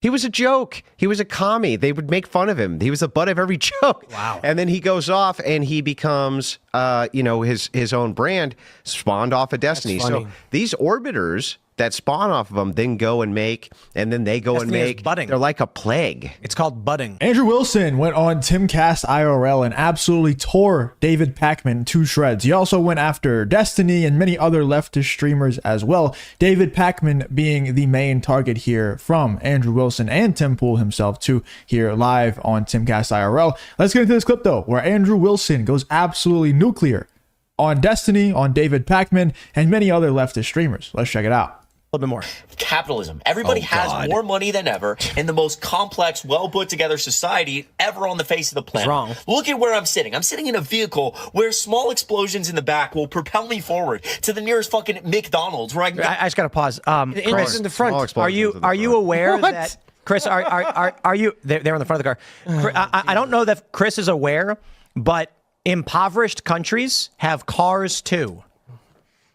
He was a joke. He was a commie. They would make fun of him. He was the butt of every joke. Wow. And then he goes off and he becomes, his own brand spawned off of Destiny. So these orbiters that spawn off of them then go and make, and then they go Destiny and make. budding. They're like a plague. It's called budding. Andrew Wilson went on Timcast IRL and absolutely tore David Pakman to shreds. He also went after Destiny and many other leftist streamers as well. David Pakman being the main target here from Andrew Wilson and Tim Pool himself too here live on Timcast IRL. Let's get into this clip though, where Andrew Wilson goes absolutely nuclear on Destiny, on David Pakman, and many other leftist streamers. Let's check it out. A little bit more. Capitalism. Everybody has more money than ever in the most complex, well put together society ever on the face of the planet. Wrong. Look at where I'm sitting. I'm sitting in a vehicle where small explosions in the back will propel me forward to the nearest fucking McDonald's where I can I just got to pause. Chris, in the front. Are you aware that Chris? Are you? They're in the front of the car. I don't know that Chris is aware, but impoverished countries have cars too.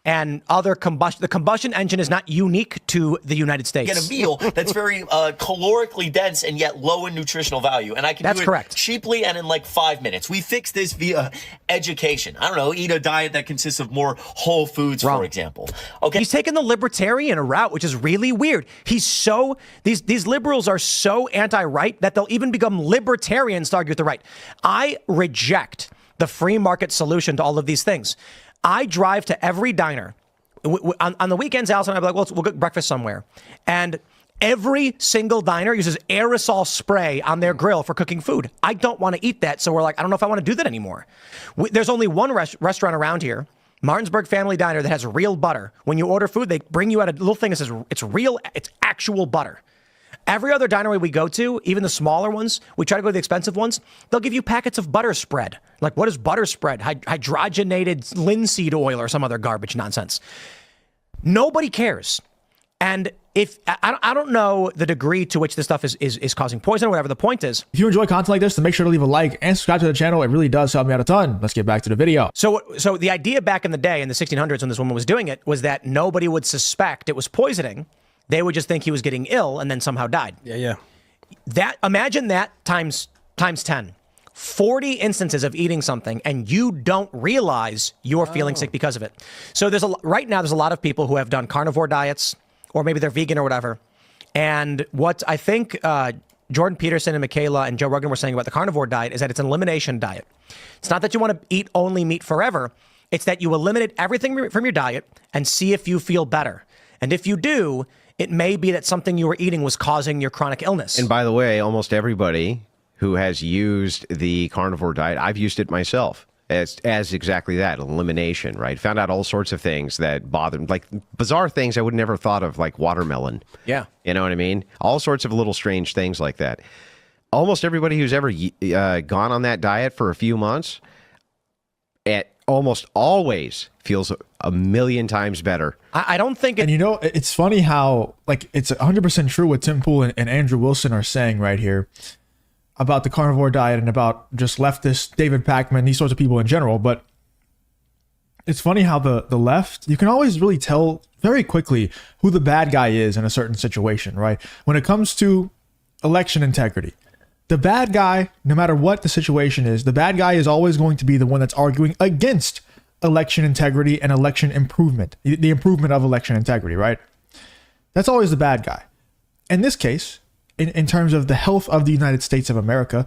And other the combustion engine is not unique to the United States. Get a meal that's very calorically dense and yet low in nutritional value. And I can do it cheaply and in like 5 minutes. We fix this via education. I don't know, eat a diet that consists of more whole foods, for example. Okay. He's taken the libertarian route, which is really weird. He's so, these liberals are so anti-right that they'll even become libertarians to argue with the right. I reject the free market solution to all of these things. I drive to every diner. On the weekends, Allison and I will be like, well, we'll get breakfast somewhere. And every single diner uses aerosol spray on their grill for cooking food. I don't want to eat that. So we're like, I don't know if I want to do that anymore. There's only one restaurant around here, Martinsburg Family Diner, that has real butter. When you order food, they bring you out a little thing that says it's real, it's actual butter. Every other diner we go to, even the smaller ones, we try to go to the expensive ones, they'll give you packets of butter spread. Like, what is butter spread? Hydrogenated linseed oil or some other garbage nonsense. Nobody cares. And if I don't know the degree to which this stuff is causing poison or whatever, the point is. If you enjoy content like this, then make sure to leave a like and subscribe to the channel. It really does help me out a ton. Let's get back to the video. So the idea back in the day, in the 1600s when this woman was doing it, was that nobody would suspect it was poisoning. They would just think he was getting ill and then somehow died. Yeah. Imagine that times 10. 40 instances of eating something and you don't realize you're feeling sick because of it. So right now there's a lot of people who have done carnivore diets, or maybe they're vegan or whatever. And what I think Jordan Peterson and Michaela and Joe Rogan were saying about the carnivore diet is that it's an elimination diet. It's not that you want to eat only meat forever. It's that you eliminate everything from your diet and see if you feel better. And if you do, it may be that something you were eating was causing your chronic illness. And by the way, almost everybody who has used the carnivore diet, I've used it myself as exactly that, elimination, right? Found out all sorts of things that bothered me, like bizarre things I would never thought of, like watermelon. Yeah. You know what I mean? All sorts of little strange things like that. Almost everybody who's ever gone on that diet for a few months, it almost always feels a million times better. I don't think and it's funny how, like, it's 100% true what Tim Pool and Andrew Wilson are saying right here about the carnivore diet and about just leftist David Pakman, these sorts of people in general. But it's funny how the left, you can always really tell very quickly who the bad guy is in a certain situation, right? When it comes to election integrity, the bad guy, no matter what the situation is, the bad guy is always going to be the one that's arguing against election integrity and election improvement, the improvement of election integrity, right? That's always the bad guy. In this case, in terms of the health of the United States of America,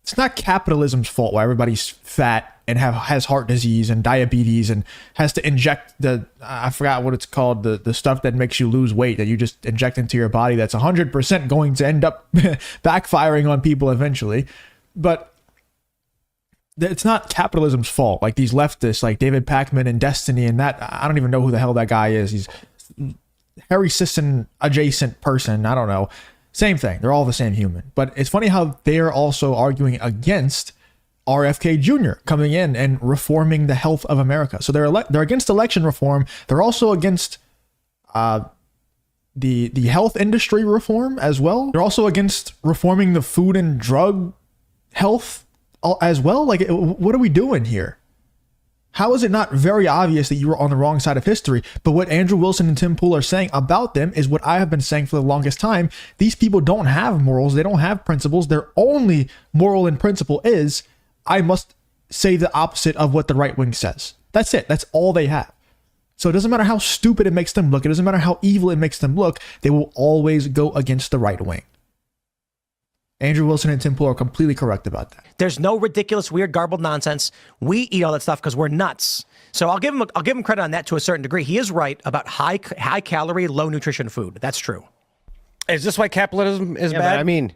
it's not capitalism's fault why everybody's fat and has heart disease and diabetes and has to inject I forgot what it's called, the stuff that makes you lose weight that you just inject into your body that's 100% going to end up backfiring on people eventually. But it's not capitalism's fault. Like these leftists, like David Pakman and Destiny and that, I don't even know who the hell that guy is. He's Harry Sisson adjacent person. I don't know. Same thing. They're all the same human. But it's funny how they're also arguing against RFK Jr. coming in and reforming the health of America. So they're against election reform. They're also against the health industry reform as well. They're also against reforming the food and drug health as well. Like, what are we doing here? How is it not very obvious that you were on the wrong side of history? But what Andrew Wilson and Tim Pool are saying about them is what I have been saying for the longest time. These people don't have morals. They don't have principles. Their only moral and principle is, I must say the opposite of what the right wing says. That's it. That's all they have. So it doesn't matter how stupid it makes them look. It doesn't matter how evil it makes them look. They will always go against the right wing. Andrew Wilson and Tim Pool are completely correct about that. There's no ridiculous, weird, garbled nonsense. We eat all that stuff because we're nuts. So I'll give him credit on that to a certain degree. He is right about high calorie, low nutrition food. That's true. Is this why capitalism is bad? But I mean,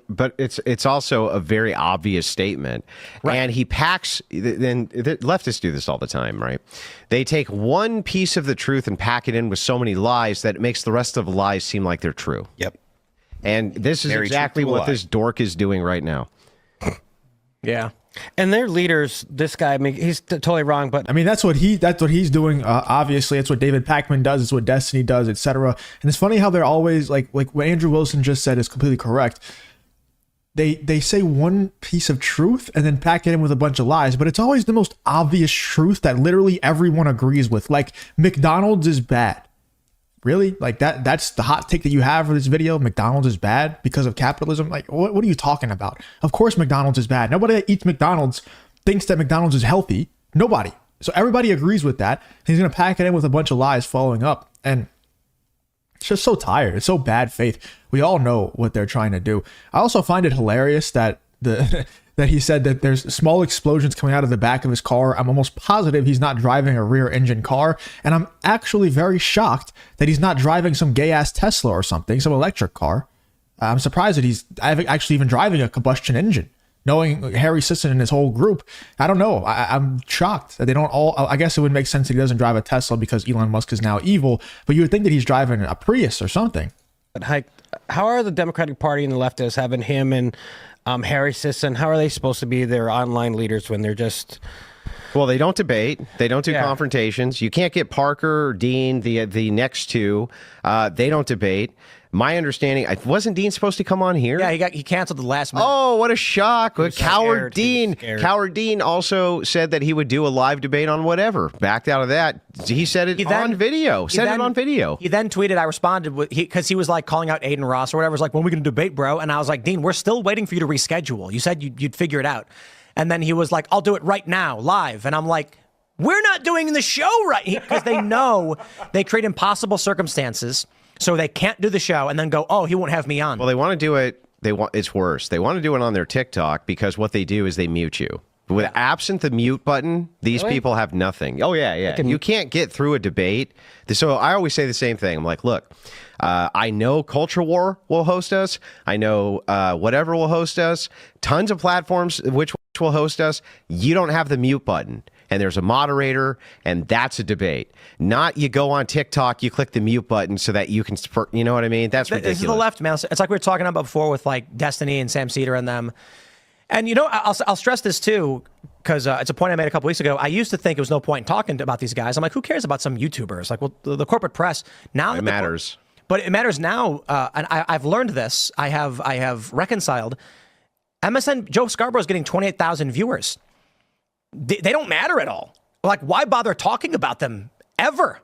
but it's also a very obvious statement, right? And he packs. Then the leftists do this all the time, right? They take one piece of the truth and pack it in with so many lies that it makes the rest of the lies seem like they're true. Yep. And this is exactly what this dork is doing right now. Yeah. And their leaders, this guy, I mean, he's totally wrong, but I mean, that's what he's doing. Obviously, it's what David Pakman does. It's what Destiny does, etc. And it's funny how they're always like what Andrew Wilson just said is completely correct. They say one piece of truth and then pack it in with a bunch of lies, but it's always the most obvious truth that literally everyone agrees with. Like, McDonald's is bad. Really? Like that's the hot take that you have for this video? McDonald's is bad because of capitalism? Like, what are you talking about? Of course McDonald's is bad. Nobody that eats McDonald's thinks that McDonald's is healthy. Nobody. So everybody agrees with that. He's going to pack it in with a bunch of lies following up. And it's just so tired. It's so bad faith. We all know what they're trying to do. I also find it hilarious that that he said that there's small explosions coming out of the back of his car. I'm almost positive he's not driving a rear engine car. And I'm actually very shocked that he's not driving some gay ass Tesla or something, some electric car. I'm surprised that he's actually even driving a combustion engine. Knowing Harry Sisson and his whole group, I don't know. I'm shocked that they don't all. I guess it would make sense that he doesn't drive a Tesla because Elon Musk is now evil. But you would think that he's driving a Prius or something. But how are the Democratic Party and the leftists having him and Harry Sisson? How are they supposed to be their online leaders when they're just... Well, they don't debate. They don't do confrontations. You can't get Parker or Dean, the next two. They don't debate. My understanding, wasn't Dean supposed to come on here? Yeah, he canceled the last minute. Oh, what a shock. Coward Dean. Coward Dean also said that he would do a live debate on whatever. Backed out of that. He said it on video. Said it on video. He then tweeted, I responded because he was like calling out Aiden Ross or whatever. He's like, when are we going to debate, bro? And I was like, Dean, we're still waiting for you to reschedule. You said you'd figure it out. And then he was like, I'll do it right now, live. And I'm like, we're not doing the show right, because they know they create impossible circumstances. So they can't do the show and then go, oh, he won't have me on. Well, they want to do it. It's worse. They want to do it on their TikTok because what they do is they mute you. With absent the mute button, these people have nothing. Oh, yeah. You can't get through a debate. So I always say the same thing. I'm like, look, I know Culture War will host us. I know whatever will host us. Tons of platforms which will host us. You don't have the mute button. And there's a moderator, and that's a debate. Not you go on TikTok, you click the mute button so that you can, you know what I mean? That's ridiculous. This is the left, man. It's like we were talking about before with like Destiny and Sam Cedar and them. And, you know, I'll stress this too, because it's a point I made a couple weeks ago. I used to think there was no point in talking about these guys. I'm like, who cares about some YouTubers? Like, well, the corporate press now. It matters. But it matters now. And I've learned this. I have reconciled. MSN Joe Scarborough is getting 28,000 viewers. They don't matter at all. Like, why bother talking about them ever?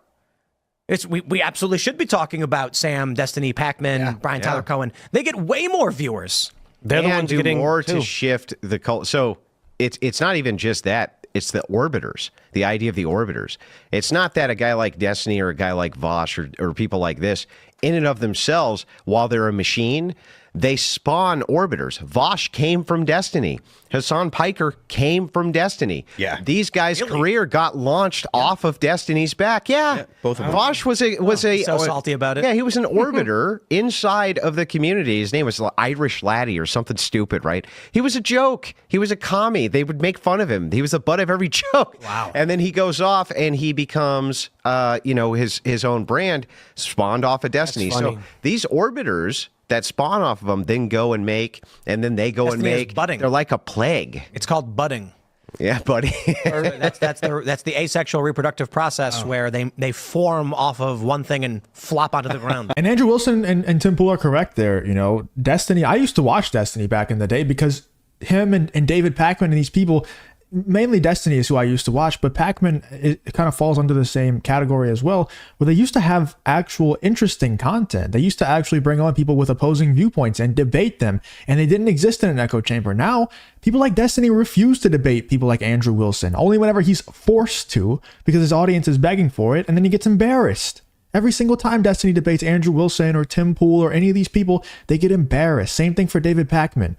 We absolutely should be talking about Sam, Destiny, Pakman, Brian Tyler Cohen. They get way more viewers. They're the ones getting more to shift the cult. So it's not even just that. It's the orbiters, the idea of the orbiters. It's not that a guy like Destiny or a guy like Vosh or people like this, in and of themselves, while they're a machine, they spawn orbiters. Vosh came from Destiny. Hassan Piker came from Destiny. Yeah. These guys' career got launched off of Destiny's back. Yeah. Both of them. Vosh was so salty about it. Yeah, he was an orbiter inside of the community. His name was Irish Laddie or something stupid, right? He was a joke. He was a commie. They would make fun of him. He was the butt of every joke. Wow. And then he goes off and he becomes his own brand spawned off of Destiny. So these orbiters that spawn off of them then go and make, and then they go Destiny and make. Budding. They're like a plague. It's called budding. Yeah, buddy. That's the asexual reproductive process where they form off of one thing and flop onto the ground. And Andrew Wilson and Tim Pool are correct there. You know, Destiny, I used to watch Destiny back in the day because him and David Pakman and these people, mainly Destiny is who I used to watch, but Pakman, it kind of falls under the same category as well, where they used to have actual interesting content. They used to actually bring on people with opposing viewpoints and debate them, and they didn't exist in an echo chamber. Now, people like Destiny refuse to debate people like Andrew Wilson, only whenever he's forced to, because his audience is begging for it, and then he gets embarrassed. Every single time Destiny debates Andrew Wilson or Tim Pool or any of these people, they get embarrassed. Same thing for David Pakman.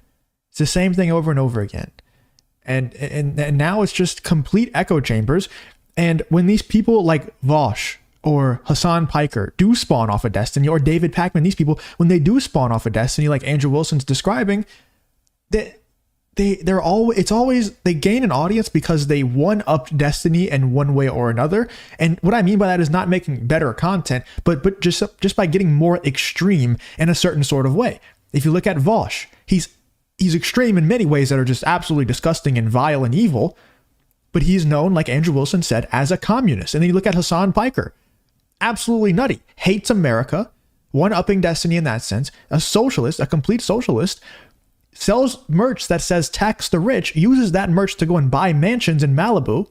It's the same thing over and over again. And now it's just complete echo chambers. And when these people like Vosh or Hassan Piker do spawn off of Destiny, or David Pakman, these people, when they do spawn off of Destiny, like Andrew Wilson's describing, they're always they gain an audience because they one-upped Destiny in one way or another. And what I mean by that is not making better content, but just by getting more extreme in a certain sort of way. If you look at Vosh, he's extreme in many ways that are just absolutely disgusting and vile and evil, but he's known, like Andrew Wilson said, as a communist. And then you look at Hassan Piker, absolutely nutty, hates America, one-upping Destiny in that sense, a socialist, a complete socialist, sells merch that says tax the rich, uses that merch to go and buy mansions in Malibu.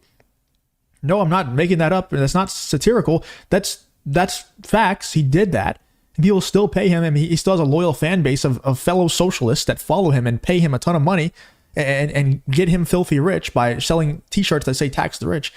No, I'm not making that up. That's not satirical. That's facts. He did that. People still pay him, and he still has a loyal fan base of fellow socialists that follow him and pay him a ton of money and get him filthy rich by selling t-shirts that say tax the rich.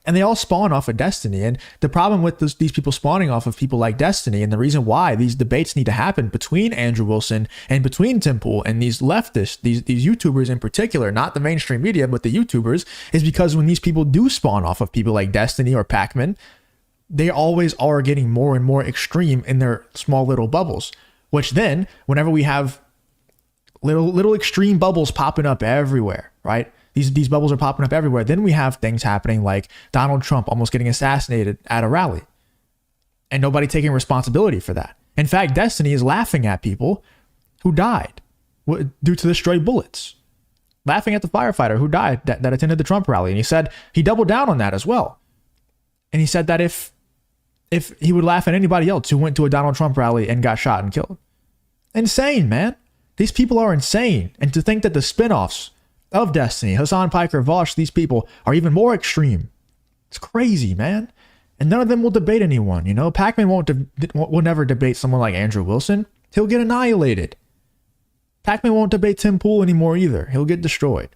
And they all spawn off of Destiny. And the problem with these people spawning off of people like Destiny, and the reason why these debates need to happen between Andrew Wilson and between Tim Pool and these leftists, these YouTubers in particular, not the mainstream media, but the YouTubers, is because when these people do spawn off of people like Destiny or Pakman, they always are getting more and more extreme in their small little bubbles, which then whenever we have little extreme bubbles popping up everywhere, right? These bubbles are popping up everywhere. Then we have things happening like Donald Trump almost getting assassinated at a rally and nobody taking responsibility for that. In fact, Destiny is laughing at people who died due to the stray bullets, laughing at the firefighter who died that attended the Trump rally. And he said he doubled down on that as well. And he said that if he would laugh at anybody else who went to a Donald Trump rally and got shot and killed. Insane, man. These people are insane. And to think that the spinoffs of Destiny, Hassan Piker, Vosh, these people are even more extreme. It's crazy, man. And none of them will debate anyone, you know? Pakman will never debate someone like Andrew Wilson. He'll get annihilated. Pakman won't debate Tim Pool anymore either. He'll get destroyed.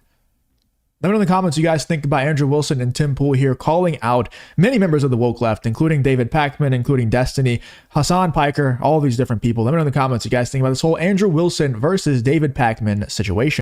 Let me know in the comments what you guys think about Andrew Wilson and Tim Pool here calling out many members of the woke left, including David Pakman, including Destiny, Hassan Piker, all these different people. Let me know in the comments what you guys think about this whole Andrew Wilson versus David Pakman situation.